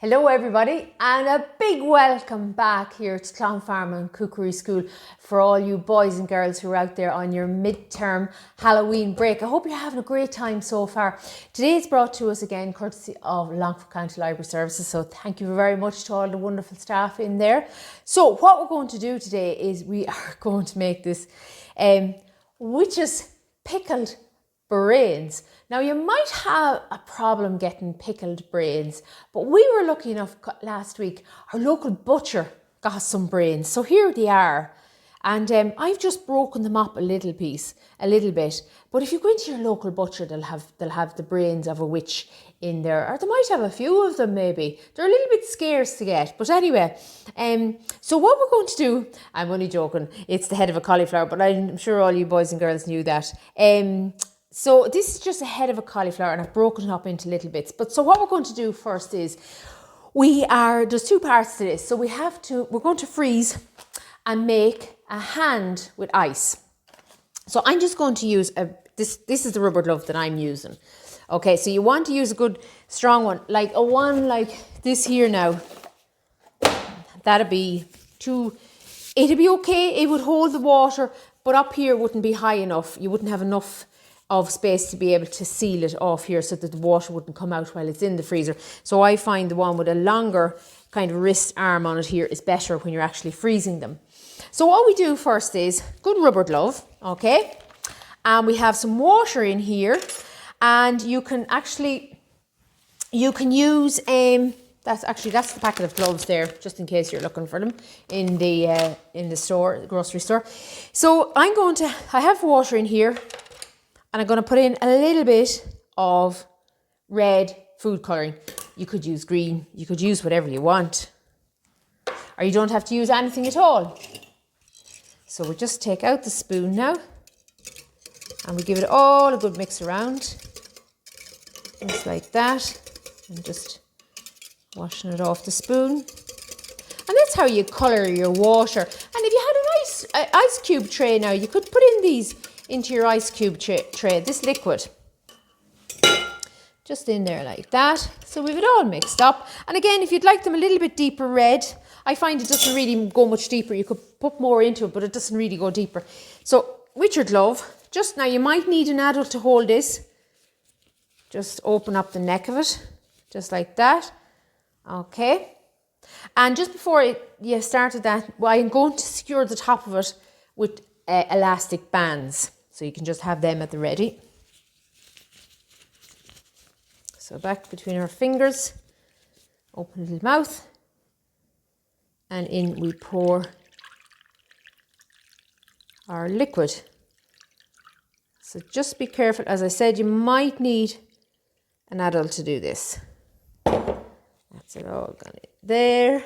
Hello everybody and a big welcome back here to Clonfarma and Cookery School for all you boys and girls who are out there on your midterm Halloween break. I hope you're having a great time so far. Today it's brought to us again courtesy of Longford County Library Services, so thank you very much to all the wonderful staff in there. So what we're going to do today is we are going to make this witch's pickled brains. Now you might have a problem getting pickled brains, but we were lucky enough last week, our local butcher got some brains. So here they are. And I've just broken them up a little bit. But if you go into your local butcher, they'll have the brains of a witch in there, or they might have a few of them maybe. They're a little bit scarce to get. But anyway, so what we're going to do, I'm only joking, it's the head of a cauliflower, but I'm sure all you boys and girls knew that. So this is just a head of a cauliflower and I've broken it up into little bits. But so what we're going to do first is there's two parts to this. So we're going to freeze and make a hand with ice. So I'm just going to use this is the rubber glove that I'm using. Okay, so you want to use a good strong one, like a one like this here now. It'd be okay, it would hold the water, but up here wouldn't be high enough. You wouldn't have enough of space to be able to seal it off here so that the water wouldn't come out while it's in the freezer. So I find the one with a longer kind of wrist arm on it here is better when you're actually freezing them. So what we do first is good rubber glove, okay? And we have some water in here, and you can use that's the packet of gloves there, just in case you're looking for them in the store, the grocery store. So I have water in here. And I'm going to put in a little bit of red food colouring. You could use green, you could use whatever you want. Or you don't have to use anything at all. So we'll just take out the spoon now. And we give it all a good mix around. Just like that. And just washing it off the spoon. And that's how you colour your water. And if you had an ice cube tray now, you could put in these into your ice cube tray, this liquid. Just in there like that. So we've it all mixed up. And again, if you'd like them a little bit deeper red, I find it doesn't really go much deeper. You could put more into it, but it doesn't really go deeper. So with your glove, just now you might need an adult to hold this. Just open up the neck of it, just like that. Okay. And just before you started that, I'm going to secure the top of it with elastic bands. So you can just have them at the ready. So back between our fingers, open little mouth, and in we pour our liquid. So just be careful. As I said, you might need an adult to do this. That's it all gone in there.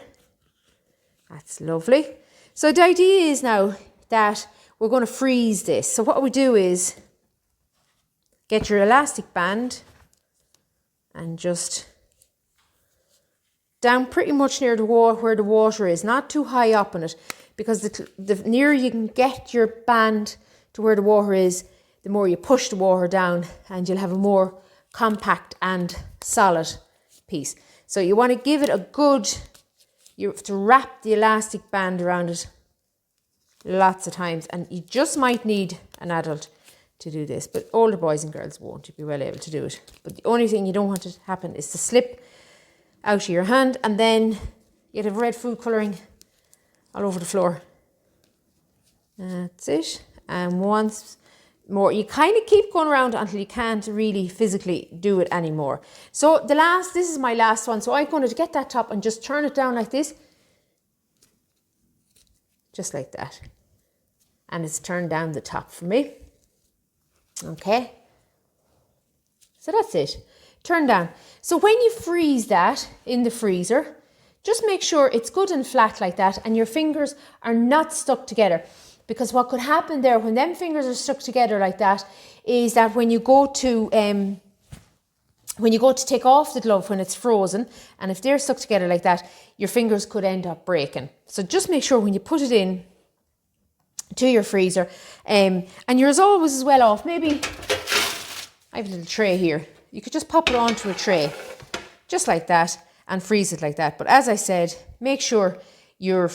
That's lovely. So the idea is now that we're going to freeze this. So what we do is get your elastic band and just down pretty much near the wall where the water is, not too high up on it, because the nearer you can get your band to where the water is, the more you push the water down and you'll have a more compact and solid piece. So you want to give it you have to wrap the elastic band around it lots of times, and you just might need an adult to do this, but older boys and girls won't. You'll be well able to do it. But the only thing you don't want to happen is to slip out of your hand, and then you'd have red food colouring all over the floor. That's it. And once more, you kind of keep going around until you can't really physically do it anymore. So this is my last one. So I'm going to get that top and just turn it down like this. Just like that. And it's turned down the top for me. Okay. So that's it. Turn down. So when you freeze that in the freezer, just make sure it's good and flat like that and your fingers are not stuck together. Because what could happen there when them fingers are stuck together like that is that when you go to take off the glove when it's frozen, and if they're stuck together like that, your fingers could end up breaking. So just make sure when you put it in to your freezer, and you're as always as well off. Maybe I have a little tray here. You could just pop it onto a tray, just like that, and freeze it like that. But as I said, make sure your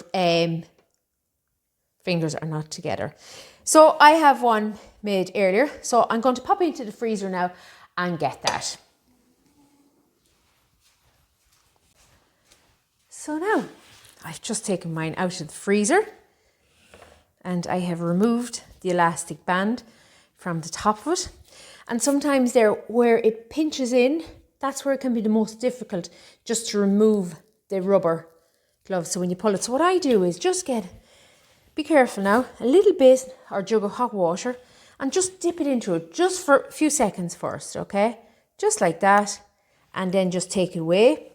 fingers are not together. So I have one made earlier. So I'm going to pop into the freezer now and get that. So now I've just taken mine out of the freezer and I have removed the elastic band from the top of it. And sometimes there where it pinches in, that's where it can be the most difficult, just to remove the rubber glove. So when you pull it, so what I do is just be careful now, a little bit or jug of hot water and just dip it into it just for a few seconds first, okay? Just like that. And then just take it away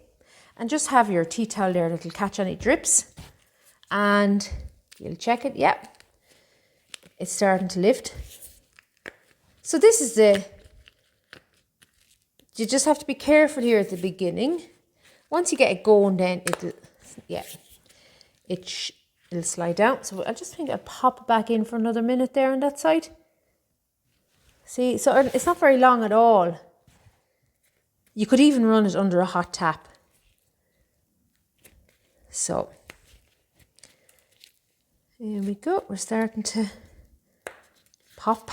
and just have your tea towel there that'll catch any drips. And you'll check it, yeah. It's starting to lift. So this is you just have to be careful here at the beginning. Once you get it going, then it'll slide down. So I just think I'll pop it back in for another minute there on that side. See, so it's not very long at all. You could even run it under a hot tap. So, here we go. We're starting to pop.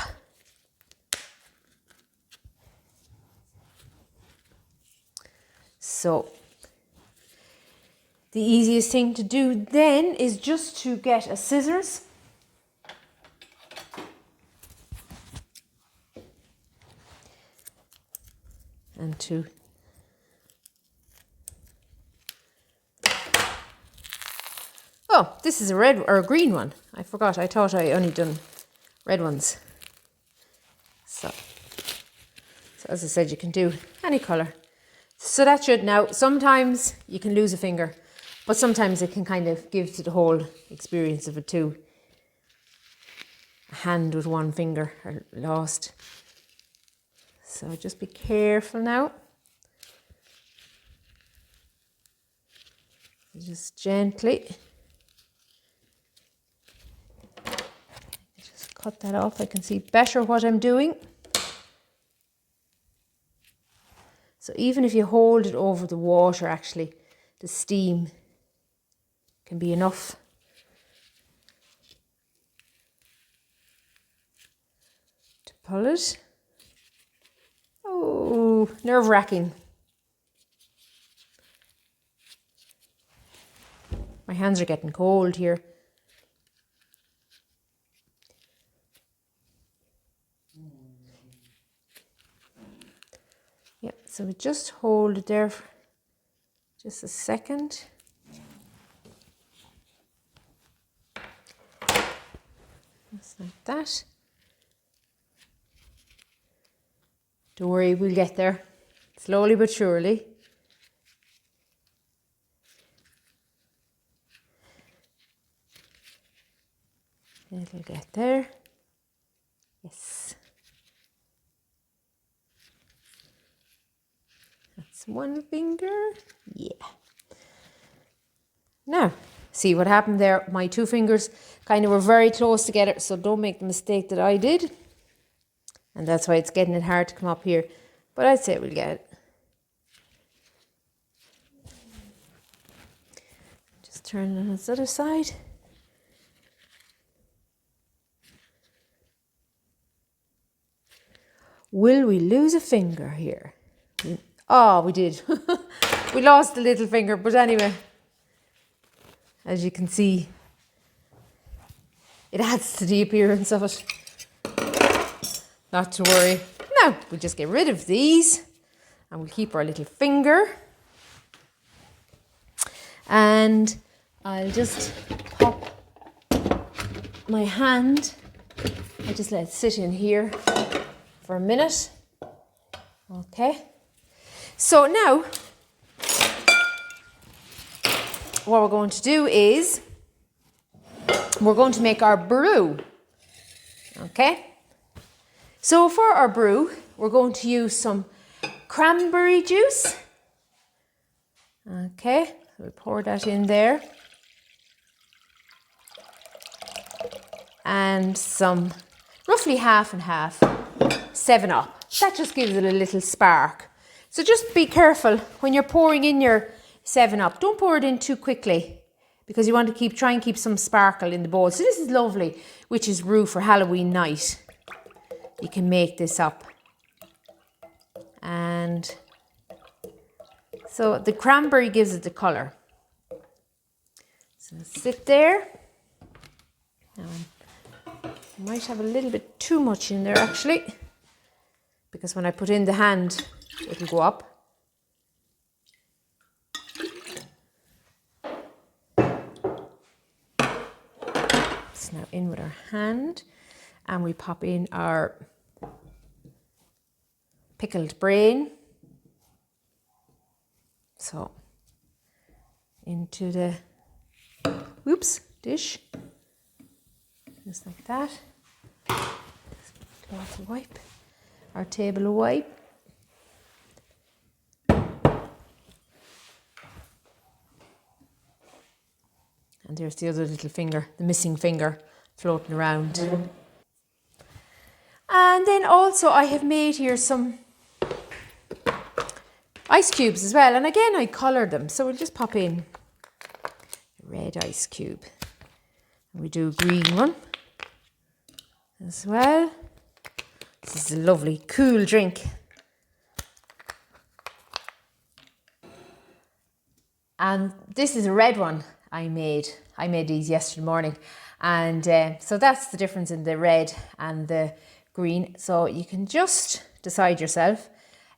So, the easiest thing to do then is just to get a scissors and to oh, this is a red or a green one. I forgot. I thought I only done red ones. So as I said, you can do any colour. So that should, now sometimes you can lose a finger, but sometimes it can kind of give to the whole experience of it too. A hand with one finger are lost. So just be careful now. Just gently. Just cut that off. I can see better what I'm doing. So even if you hold it over the water, actually, the steam can be enough. To pull it. Oh, nerve-wracking. My hands are getting cold here. Yep, so we just hold it there for just a second. Just like that. Don't worry, we'll get there. Slowly but surely. It'll get there. Yes. That's one finger. Yeah. Now, see what happened there? My two fingers kind of were very close together, so don't make the mistake that I did. And that's why it's getting it hard to come up here. But I'd say we'll get it. Just turn it on this other side. Will we lose a finger here? Oh, we did. We lost a little finger, but anyway, as you can see, it adds to the appearance of it. Not to worry. Now, we'll just get rid of these and we'll keep our little finger. And I'll just pop my hand. I just let it sit in here for a minute. Okay. So now, what we're going to do is we're going to make our brew. Okay. So for our brew, we're going to use some cranberry juice. Okay, we'll pour that in there. And some, roughly half and half, 7-Up. That just gives it a little spark. So just be careful when you're pouring in your 7-Up. Don't pour it in too quickly because you want to try and keep some sparkle in the bowl. So this is lovely, witch's brew for Halloween night. You can make this up. And so the cranberry gives it the colour. So sit there. Now, I might have a little bit too much in there actually, because when I put in the hand, it'll go up. So now in with our hand, and we pop in our pickled brain. So into the dish, just like that. Cloth of wipe, our table of wipe. And there's the other little finger, the missing finger, floating around. And then also I have made here some ice cubes as well. And again, I coloured them. So we'll just pop in a red ice cube. And we do a green one as well. This is a lovely, cool drink. And this is a red one I made. I made these yesterday morning. And so that's the difference in the red and the green. So you can just decide yourself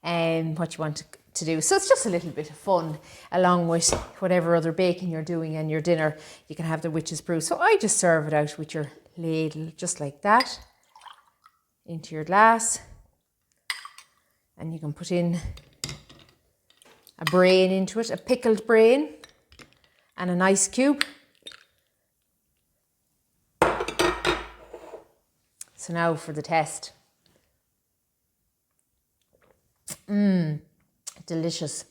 what you want to do. So it's just a little bit of fun along with whatever other baking you're doing and your dinner. You can have the witch's brew. So I just serve it out with your ladle just like that into your glass. And you can put in a brain into it, a pickled brain and an ice cube. So now for the test. Delicious.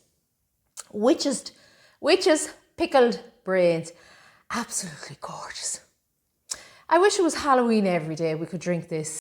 Witches pickled brains. Absolutely gorgeous. I wish it was Halloween every day we could drink this.